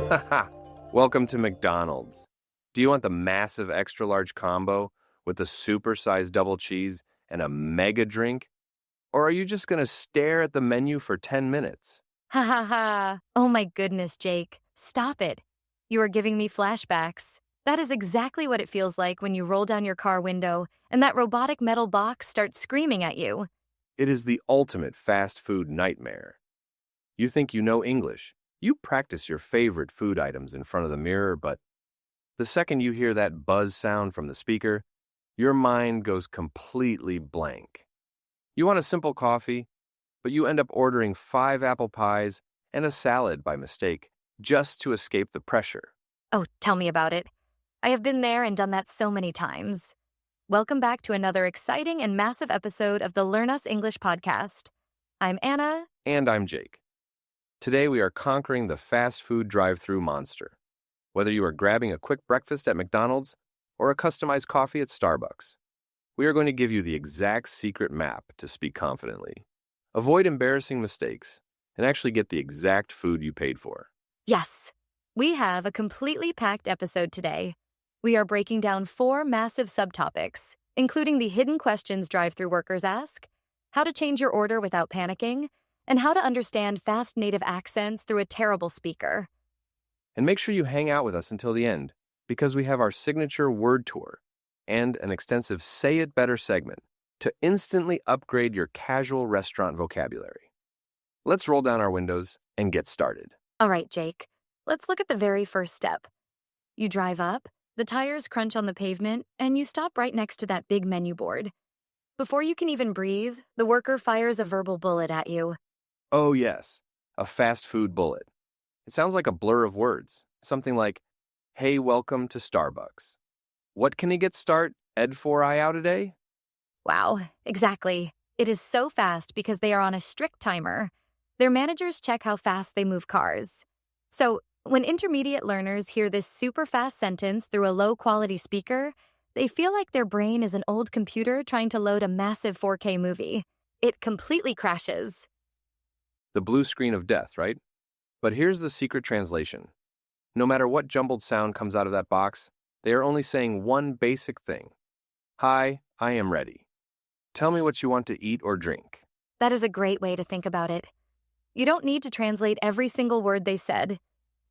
Haha, welcome to McDonald's. Do you want the massive extra large combo with the super-sized double cheese and a mega drink? Or are you just going to stare at the menu for 10 minutes? Ha ha ha. Oh my goodness, Jake. Stop it. You are giving me flashbacks. That is exactly what it feels like when you roll down your car window and that robotic metal box starts screaming at you. It is the ultimate fast food nightmare. You think you know English. You practice your favorite food items in front of the mirror, but the second you hear that buzz sound from the speaker, your mind goes completely blank. You want a simple coffee, but you end up ordering 5 apple pies and a salad by mistake just to escape the pressure. Oh, tell me about it. I have been there and done that so many times. Welcome back to another exciting and massive episode of the Learn Us English podcast. I'm Anna. And I'm Jake. Today we are conquering the fast food drive-thru monster. Whether you are grabbing a quick breakfast at McDonald's or a customized coffee at Starbucks, we are going to give you the exact secret map to speak confidently, avoid embarrassing mistakes, and actually get the exact food you paid for. Yes, we have a completely packed episode today. We are breaking down 4 massive subtopics, including the hidden questions drive-thru workers ask, how to change your order without panicking, and how to understand fast native accents through a terrible speaker. And make sure you hang out with us until the end, because we have our signature word tour and an extensive Say It Better segment to instantly upgrade your casual restaurant vocabulary. Let's roll down our windows and get started. All right, Jake, let's look at the very first step. You drive up, the tires crunch on the pavement, and you stop right next to that big menu board. Before you can even breathe, the worker fires a verbal bullet at you. Oh yes, a fast food bullet. It sounds like a blur of words, something like, "Hey, welcome to Starbucks. What can he get start Ed 4i out today?" Wow, exactly. It is so fast because they are on a strict timer. Their managers check how fast they move cars. So, when intermediate learners hear this super fast sentence through a low-quality speaker, they feel like their brain is an old computer trying to load a massive 4K movie. It completely crashes. The blue screen of death, right? But here's the secret translation. No matter what jumbled sound comes out of that box, they are only saying one basic thing. Hi, I am ready. Tell me what you want to eat or drink. That is a great way to think about it. You don't need to translate every single word they said.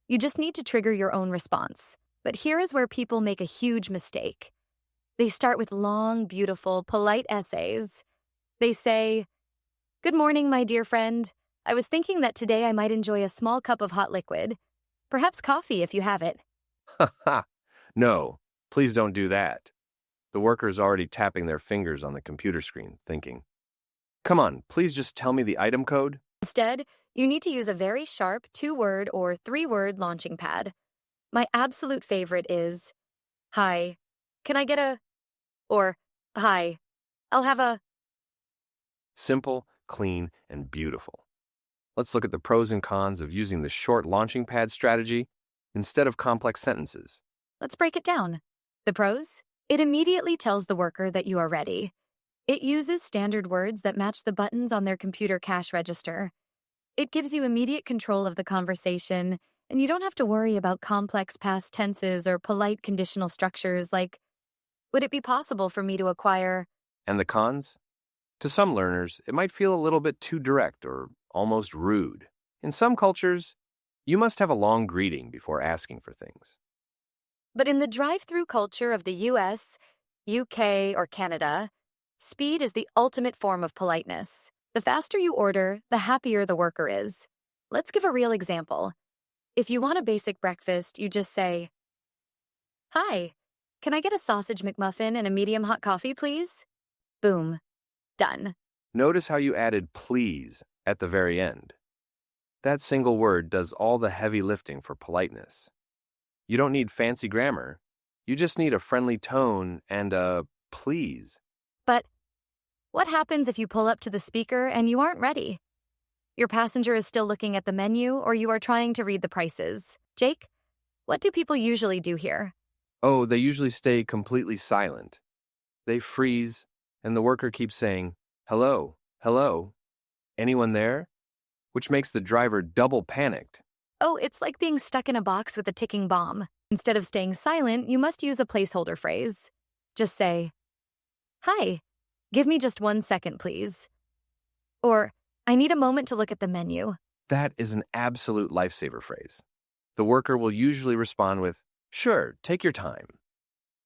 You just need to trigger your own response. But here is where people make a huge mistake. They start with long, beautiful, polite essays. They say, "Good morning, my dear friend. I was thinking that today I might enjoy a small cup of hot liquid. Perhaps coffee if you have it." Ha ha! No, please don't do that. The worker's already tapping their fingers on the computer screen, thinking, "Come on, please just tell me the item code." Instead, you need to use a very sharp 2-word or 3-word launching pad. My absolute favorite is, "Hi, can I get a," or, "Hi, I'll have a." Simple, clean, and beautiful. Let's look at the pros and cons of using the short launching pad strategy instead of complex sentences. Let's break it down. The pros? It immediately tells the worker that you are ready. It uses standard words that match the buttons on their computer cash register. It gives you immediate control of the conversation, and you don't have to worry about complex past tenses or polite conditional structures like, "Would it be possible for me to acquire?" And the cons? To some learners, it might feel a little bit too direct or almost rude. In some cultures, you must have a long greeting before asking for things. But in the drive-thru culture of the US, UK, or Canada, speed is the ultimate form of politeness. The faster you order, the happier the worker is. Let's give a real example. If you want a basic breakfast, you just say, "Hi, can I get a sausage McMuffin and a medium hot coffee, please?" Boom. Done. Notice how you added please at the very end. That single word does all the heavy lifting for politeness. You don't need fancy grammar. You just need a friendly tone and a please. But what happens if you pull up to the speaker and you aren't ready? Your passenger is still looking at the menu or you are trying to read the prices. Jake, what do people usually do here? Oh, they usually stay completely silent. They freeze, and the worker keeps saying, "Hello, hello, anyone there?" Which makes the driver double panicked. Oh, it's like being stuck in a box with a ticking bomb. Instead of staying silent, you must use a placeholder phrase. Just say, "Hi, give me just 1 second, please." Or, "I need a moment to look at the menu." That is an absolute lifesaver phrase. The worker will usually respond with, "Sure, take your time."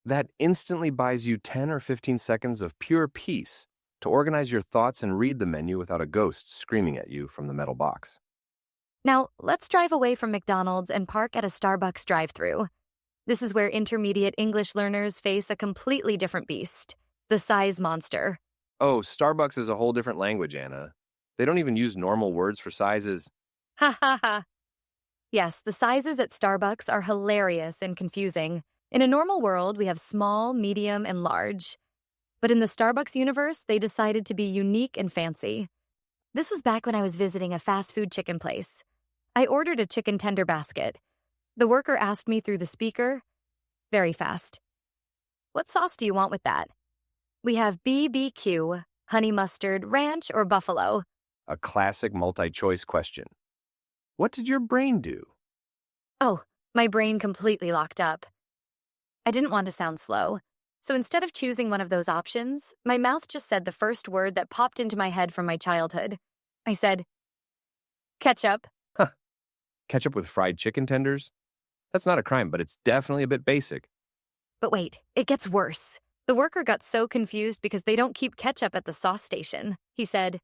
That instantly buys you 10 or 15 seconds of pure peace to organize your thoughts and read the menu without a ghost screaming at you from the metal box. Now, let's drive away from McDonald's and park at a Starbucks drive-thru. This is where intermediate English learners face a completely different beast, the size monster. Oh, Starbucks is a whole different language, Anna. They don't even use normal words for sizes. Ha ha ha. Yes, the sizes at Starbucks are hilarious and confusing. In a normal world, we have small, medium, and large. But in the Starbucks universe, they decided to be unique and fancy. This was back when I was visiting a fast food chicken place. I ordered a chicken tender basket. The worker asked me through the speaker, very fast, "What sauce do you want with that?" "We have BBQ, honey mustard, ranch, or buffalo." A classic multi-choice question. What did your brain do? Oh, my brain completely locked up. I didn't want to sound slow, so instead of choosing one of those options, my mouth just said the first word that popped into my head from my childhood. I said, "Ketchup." Ketchup with fried chicken tenders? That's not a crime, but it's definitely a bit basic. But wait, it gets worse. The worker got so confused because they don't keep ketchup at the sauce station. He said,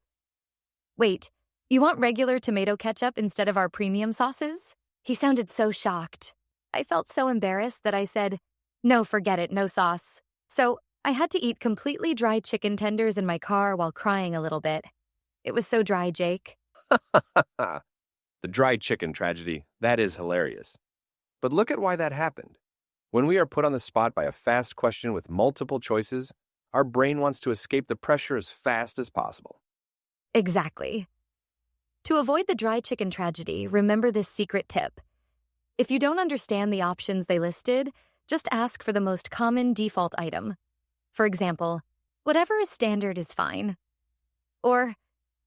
"Wait, you want regular tomato ketchup instead of our premium sauces?" He sounded so shocked. I felt so embarrassed that I said, "No, forget it, no sauce." So I had to eat completely dry chicken tenders in my car while crying a little bit. It was so dry, Jake. The dry chicken tragedy, that is hilarious. But look at why that happened. When we are put on the spot by a fast question with multiple choices, our brain wants to escape the pressure as fast as possible. Exactly. To avoid the dry chicken tragedy, remember this secret tip. If you don't understand the options they listed, just ask for the most common default item. For example, "Whatever is standard is fine." Or,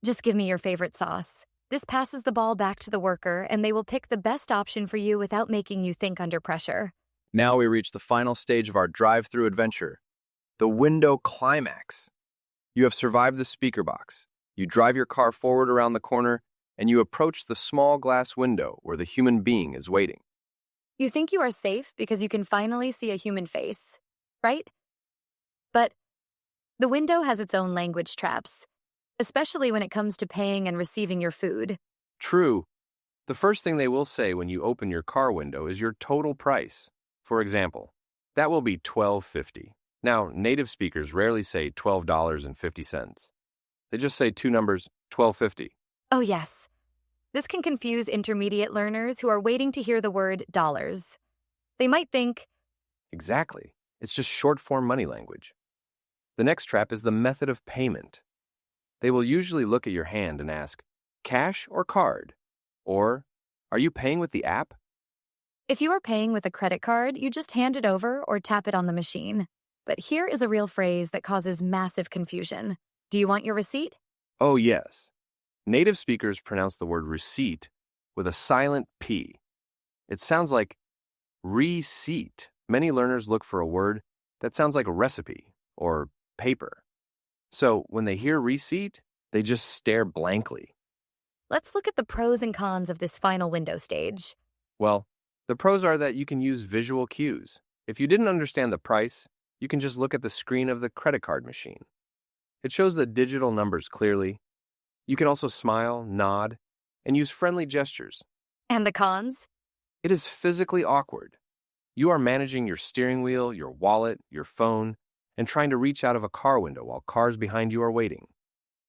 "Just give me your favorite sauce." This passes the ball back to the worker, and they will pick the best option for you without making you think under pressure. Now we reach the final stage of our drive-through adventure, the window climax. You have survived the speaker box. You drive your car forward around the corner, and you approach the small glass window where the human being is waiting. You think you are safe because you can finally see a human face, right? But the window has its own language traps, especially when it comes to paying and receiving your food. True. The first thing they will say when you open your car window is your total price. For example, that will be $12.50. Now, native speakers rarely say $12.50. They just say two numbers, $12.50. Oh, yes. This can confuse intermediate learners who are waiting to hear the word dollars. They might think, Exactly. It's just short-form money language. The next trap is the method of payment. They will usually look at your hand and ask, "Cash or card?" Or, "Are you paying with the app?" if you are paying with a credit card, you just hand it over or tap it on the machine. But here is a real phrase that causes massive confusion. "Do you want your receipt?" Oh, yes. Native speakers pronounce the word receipt with a silent P. It sounds like receipt. Many learners look for a word that sounds like a recipe or paper. So when they hear receipt, they just stare blankly. Let's look at the pros and cons of this final window stage. Well, the pros are that you can use visual cues. If you didn't understand the price, you can just look at the screen of the credit card machine. It shows the digital numbers clearly. You can also smile, nod, and use friendly gestures. And the cons? It is physically awkward. You are managing your steering wheel, your wallet, your phone, and trying to reach out of a car window while cars behind you are waiting.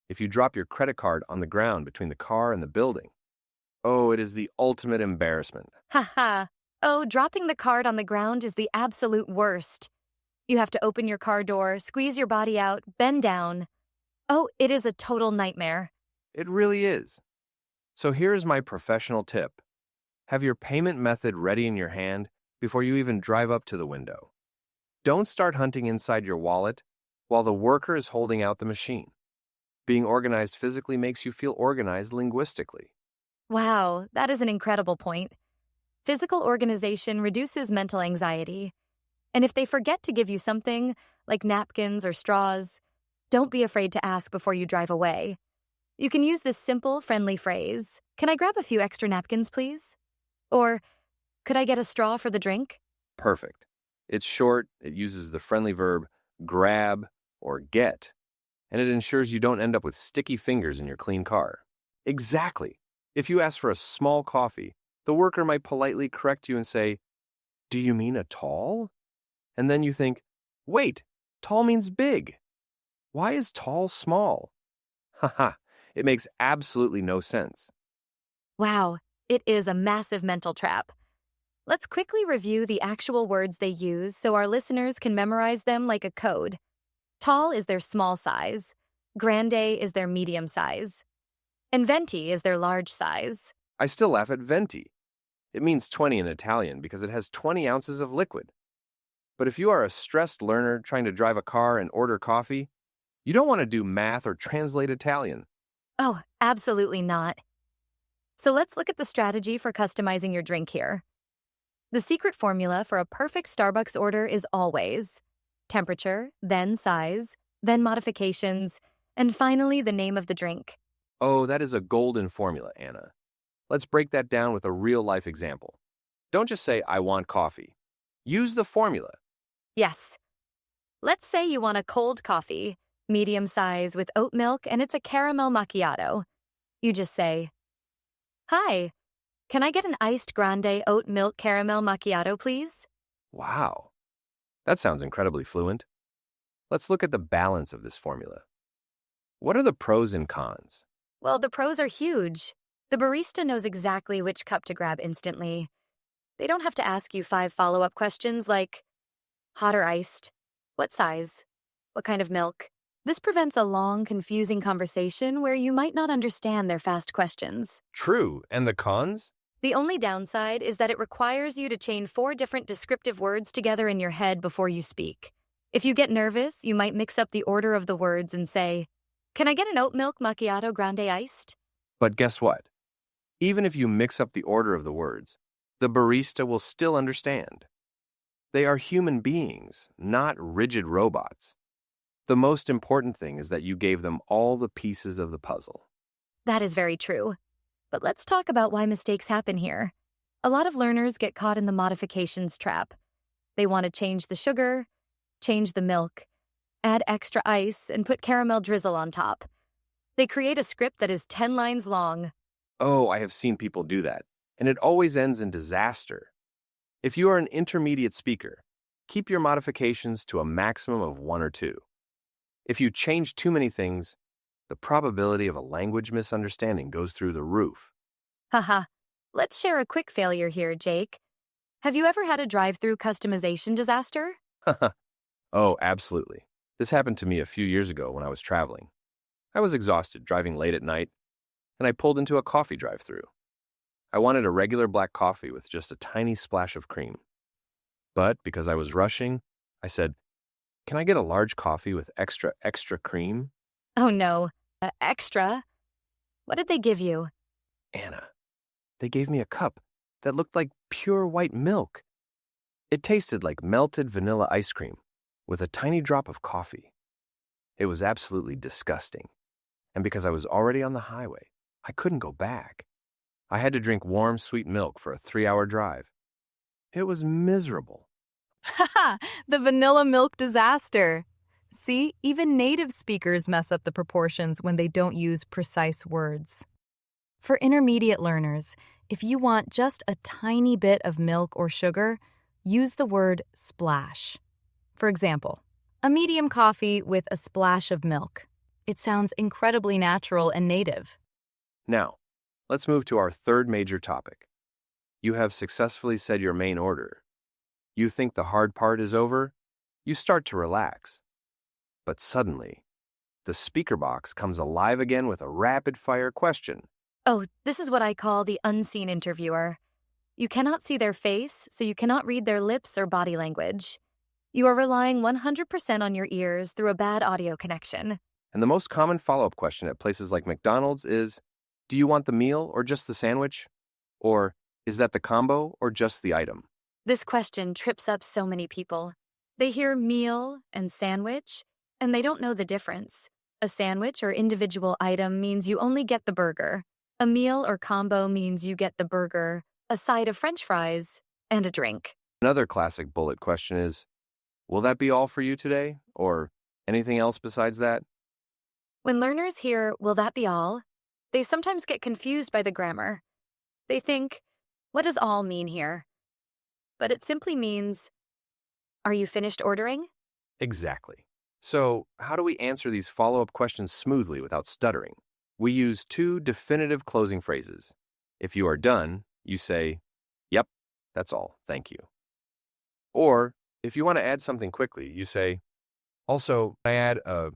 If you drop your credit card on the ground between the car and the building, oh, it is the ultimate embarrassment. Haha. Oh, dropping the card on the ground is the absolute worst. You have to open your car door, squeeze your body out, bend down. Oh, it is a total nightmare. It really is. So here is my professional tip. Have your payment method ready in your hand before you even drive up to the window. Don't start hunting inside your wallet while the worker is holding out the machine. Being organized physically makes you feel organized linguistically. Wow, that is an incredible point. Physical organization reduces mental anxiety. And if they forget to give you something, like napkins or straws, don't be afraid to ask before you drive away. You can use this simple, friendly phrase, "Can I grab a few extra napkins, please?" Or, "Could I get a straw for the drink?" Perfect. It's short, it uses the friendly verb grab or get, and it ensures you don't end up with sticky fingers in your clean car. Exactly. If you ask for a small coffee, the worker might politely correct you and say, "Do you mean a tall?" And then you think, "Wait, tall means big. Why is tall small?" Haha, it makes absolutely no sense. Wow, it is a massive mental trap. Let's quickly review the actual words they use so our listeners can memorize them like a code. Tall is their small size. Grande is their medium size. And venti is their large size. I still laugh at venti. It means 20 in Italian because it has 20 ounces of liquid. But if you are a stressed learner trying to drive a car and order coffee, you don't want to do math or translate Italian. Oh, absolutely not. So let's look at the strategy for customizing your drink here. The secret formula for a perfect Starbucks order is always temperature, then size, then modifications, and finally the name of the drink. Oh, that is a golden formula, Anna. Let's break that down with a real-life example. Don't just say, "I want coffee." Use the formula. Yes. Let's say you want a cold coffee, medium size with oat milk, and it's a caramel macchiato. You just say, "Hi, can I get an iced grande oat milk caramel macchiato, please?" Wow, that sounds incredibly fluent. Let's look at the balance of this formula. What are the pros and cons? Well, the pros are huge. The barista knows exactly which cup to grab instantly. They don't have to ask you 5 follow-up questions like, hot or iced? What size? What kind of milk? This prevents a long, confusing conversation where you might not understand their fast questions. True, and the cons? The only downside is that it requires you to chain 4 different descriptive words together in your head before you speak. If you get nervous, you might mix up the order of the words and say, "Can I get an oat milk macchiato grande iced?" But guess what? Even if you mix up the order of the words, the barista will still understand. They are human beings, not rigid robots. The most important thing is that you gave them all the pieces of the puzzle. That is very true. But let's talk about why mistakes happen here. A lot of learners get caught in the modifications trap. They want to change the sugar, change the milk, add extra ice, and put caramel drizzle on top. They create a script that is 10 lines long. Oh, I have seen people do that, and it always ends in disaster. If you are an intermediate speaker, keep your modifications to a maximum of 1 or 2. If you change too many things, the probability of a language misunderstanding goes through the roof. Haha. Let's share a quick failure here, Jake. Have you ever had a drive-thru customization disaster? Oh, absolutely. This happened to me a few years ago when I was traveling. I was exhausted driving late at night, and I pulled into a coffee drive-thru. I wanted a regular black coffee with just a tiny splash of cream. But because I was rushing, I said, "Can I get a large coffee with extra cream?" Oh no. Extra? What did they give you? Anna, they gave me a cup that looked like pure white milk. It tasted like melted vanilla ice cream with a tiny drop of coffee. It was absolutely disgusting. And because I was already on the highway, I couldn't go back. I had to drink warm, sweet milk for a 3-hour drive. It was miserable. Haha, the vanilla milk disaster. See, even native speakers mess up the proportions when they don't use precise words. For intermediate learners, if you want just a tiny bit of milk or sugar, use the word splash. For example, a medium coffee with a splash of milk. It sounds incredibly natural and native. Now, let's move to our third major topic. You have successfully said your main order. You think the hard part is over? You start to relax. But suddenly, the speaker box comes alive again with a rapid-fire question. Oh, this is what I call the unseen interviewer. You cannot see their face, so you cannot read their lips or body language. You are relying 100% on your ears through a bad audio connection. And the most common follow-up question at places like McDonald's is, Do you want the meal or just the sandwich? Or is that the combo or just the item? This question trips up so many people. They hear meal and sandwich, and they don't know the difference. A sandwich or individual item means you only get the burger. A meal or combo means you get the burger, a side of French fries, and a drink. Another classic bullet question is, will that be all for you today? Or anything else besides that? When learners hear, "Will that be all?" they sometimes get confused by the grammar. They think, what does all mean here? But it simply means, are you finished ordering? Exactly. So, how do we answer these follow-up questions smoothly without stuttering? We use two definitive closing phrases. If you are done, you say, "Yep, that's all, thank you." Or, if you want to add something quickly, you say, "Also, I add a..."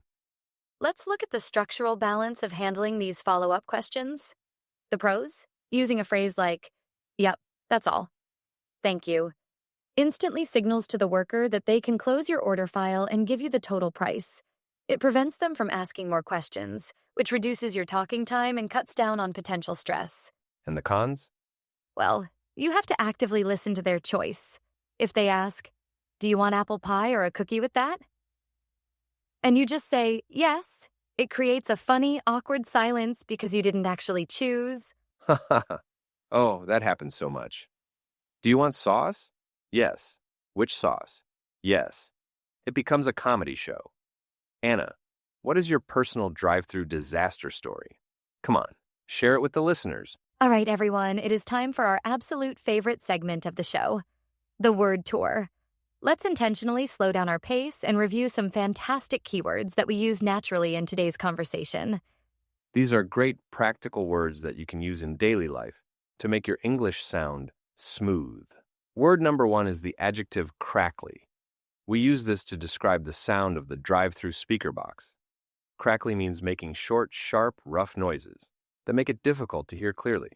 Let's look at the structural balance of handling these follow-up questions. The pros, using a phrase like, "Yep, that's all. Thank you," instantly signals to the worker that they can close your order file and give you the total price. It prevents them from asking more questions, which reduces your talking time and cuts down on potential stress. And the cons? Well, you have to actively listen to their choice. If they ask, "Do you want apple pie or a cookie with that?" and you just say, "Yes," it creates a funny, awkward silence because you didn't actually choose. Oh, that happens so much. Do you want sauce? Yes. Which sauce? Yes. It becomes a comedy show. Anna, what is your personal drive-thru disaster story? Come on, share it with the listeners. All right, everyone, it is time for our absolute favorite segment of the show, the word tour. Let's intentionally slow down our pace and review some fantastic keywords that we use naturally in today's conversation. These are great practical words that you can use in daily life to make your English sound smooth. Word number 1 is the adjective crackly. We use this to describe the sound of the drive-thru speaker box. Crackly means making short, sharp, rough noises that make it difficult to hear clearly.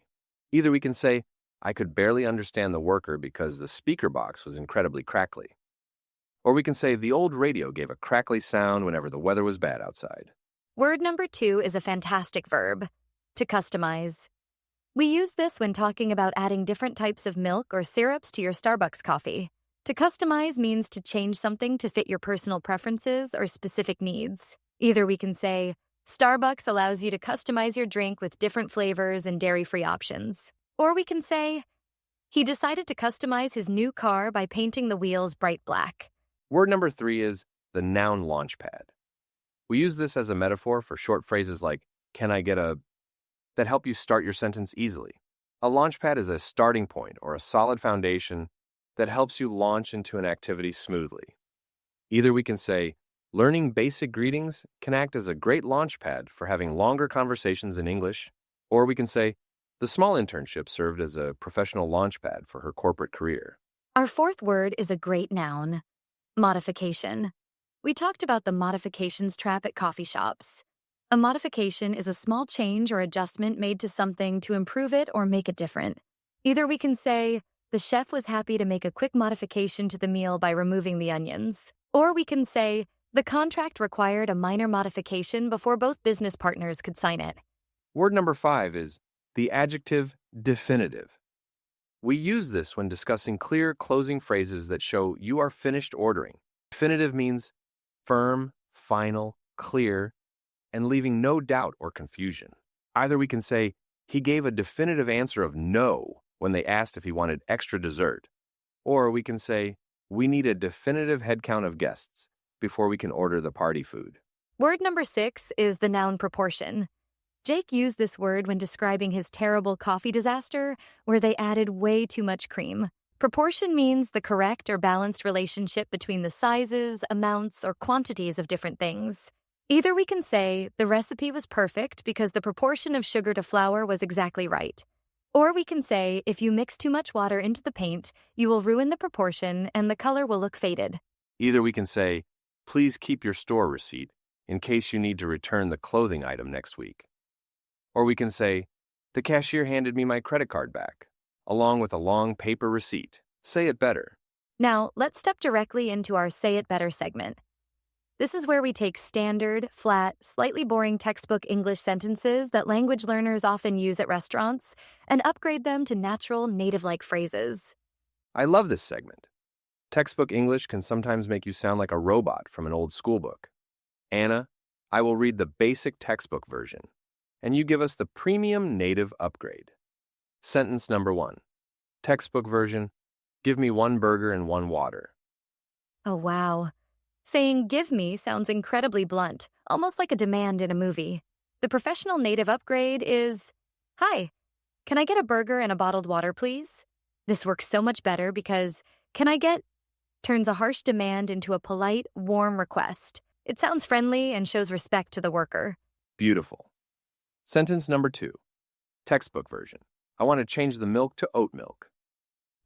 Either we can say, "I could barely understand the worker because the speaker box was incredibly crackly." Or we can say, "The old radio gave a crackly sound whenever the weather was bad outside." Word number 2 is a fantastic verb, to customize. We use this when talking about adding different types of milk or syrups to your Starbucks coffee. To customize means to change something to fit your personal preferences or specific needs. Either we can say, Starbucks allows you to customize your drink with different flavors and dairy-free options. Or we can say, he decided to customize his new car by painting the wheels bright black. Word number 3 is the noun launchpad. We use this as a metaphor for short phrases like, "Can I get a..." that help you start your sentence easily. A launchpad is a starting point or a solid foundation that helps you launch into an activity smoothly. Either we can say, learning basic greetings can act as a great launchpad for having longer conversations in English, or we can say, the small internship served as a professional launchpad for her corporate career. Our fourth word is a great noun, modification. We talked about the modifications trap at coffee shops. A modification is a small change or adjustment made to something to improve it or make it different. Either we can say, the chef was happy to make a quick modification to the meal by removing the onions. Or we can say, the contract required a minor modification before both business partners could sign it. Word number 5 is the adjective definitive. We use this when discussing clear closing phrases that show you are finished ordering. Definitive means firm, final, clear, and leaving no doubt or confusion. Either we can say, he gave a definitive answer of no when they asked if he wanted extra dessert. Or we can say, we need a definitive headcount of guests before we can order the party food. Word number 6 is the noun proportion. Jake used this word when describing his terrible coffee disaster where they added way too much cream. Proportion means the correct or balanced relationship between the sizes, amounts, or quantities of different things. Either we can say the recipe was perfect because the proportion of sugar to flour was exactly right. Or we can say if you mix too much water into the paint, you will ruin the proportion and the color will look faded. Either we can say, please keep your store receipt in case you need to return the clothing item next week. Or we can say, the cashier handed me my credit card back, along with a long paper receipt. Say it better. Now, let's step directly into our Say It Better segment. This is where we take standard, flat, slightly boring textbook English sentences that language learners often use at restaurants and upgrade them to natural, native-like phrases. I love this segment. Textbook English can sometimes make you sound like a robot from an old schoolbook. Anna, I will read the basic textbook version, and you give us the premium native upgrade. Sentence number 1. Textbook version, give me 1 burger and 1 water. Oh, wow. Saying give me sounds incredibly blunt, almost like a demand in a movie. The professional native upgrade is, hi, can I get a burger and a bottled water, please? This works so much better because can I get turns a harsh demand into a polite, warm request. It sounds friendly and shows respect to the worker. Beautiful. Sentence number 2. Textbook version. I want to change the milk to oat milk.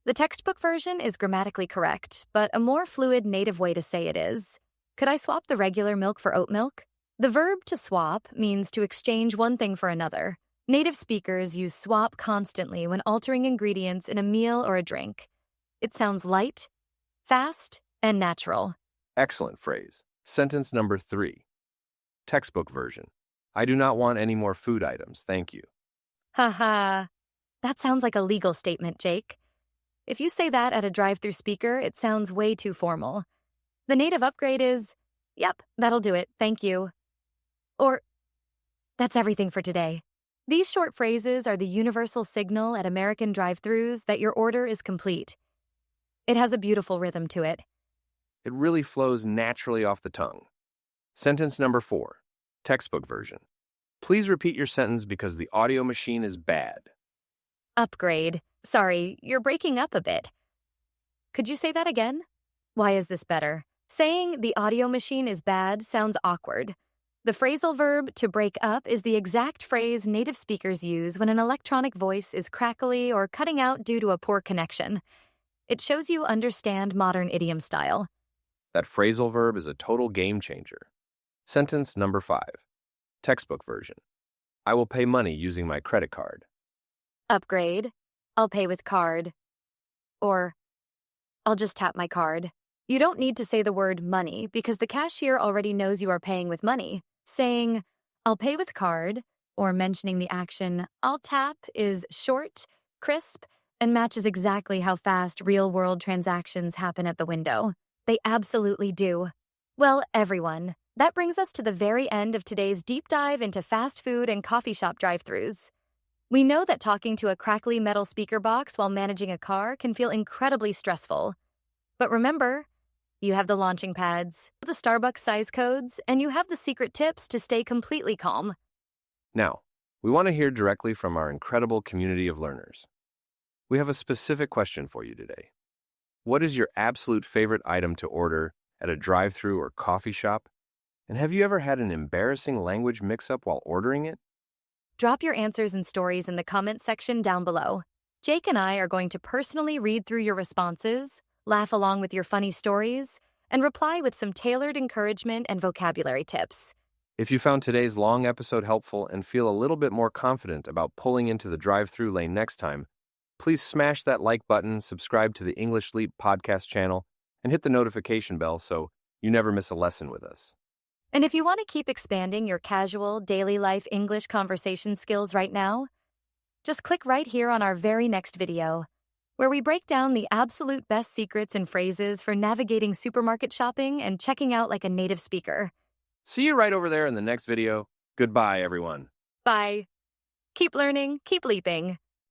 The textbook version is grammatically correct, but a more fluid native way to say it is, could I swap the regular milk for oat milk? The verb to swap means to exchange one thing for another. Native speakers use swap constantly when altering ingredients in a meal or a drink. It sounds light, fast, and natural. Excellent phrase. Sentence number 3. Textbook version. I do not want any more food items, thank you. Haha. That sounds like a legal statement, Jake. If you say that at a drive-thru speaker, it sounds way too formal. The native upgrade is, yep, that'll do it, thank you. Or, that's everything for today. These short phrases are the universal signal at American drive-thrus that your order is complete. It has a beautiful rhythm to it. It really flows naturally off the tongue. Sentence number 4. Textbook version. Please repeat your sentence because the audio machine is bad. Upgrade. Sorry, you're breaking up a bit. Could you say that again? Why is this better? Saying the audio machine is bad sounds awkward. The phrasal verb to break up is the exact phrase native speakers use when an electronic voice is crackly or cutting out due to a poor connection. It shows you understand modern idiom style. That phrasal verb is a total game changer. Sentence number 5. Textbook version. I will pay money using my credit card. Upgrade. I'll pay with card. Or, I'll just tap my card. You don't need to say the word money because the cashier already knows you are paying with money. Saying, I'll pay with card, or mentioning the action, I'll tap is short, crisp, and matches exactly how fast real-world transactions happen at the window. They absolutely do. Well, everyone, that brings us to the very end of today's deep dive into fast food and coffee shop drive-thrus. We know that talking to a crackly metal speaker box while managing a car can feel incredibly stressful. But remember, you have the launching pads, the Starbucks size codes, and you have the secret tips to stay completely calm. Now, we want to hear directly from our incredible community of learners. We have a specific question for you today. What is your absolute favorite item to order at a drive-thru or coffee shop? And have you ever had an embarrassing language mix-up while ordering it? Drop your answers and stories in the comments section down below. Jake and I are going to personally read through your responses, laugh along with your funny stories, and reply with some tailored encouragement and vocabulary tips. If you found today's long episode helpful and feel a little bit more confident about pulling into the drive-thru lane next time, please smash that like button, subscribe to the English Leap podcast channel, and hit the notification bell so you never miss a lesson with us. And if you want to keep expanding your casual, daily life English conversation skills right now, just click right here on our very next video, where we break down the absolute best secrets and phrases for navigating supermarket shopping and checking out like a native speaker. See you right over there in the next video. Goodbye, everyone. Bye. Keep learning, keep leaping.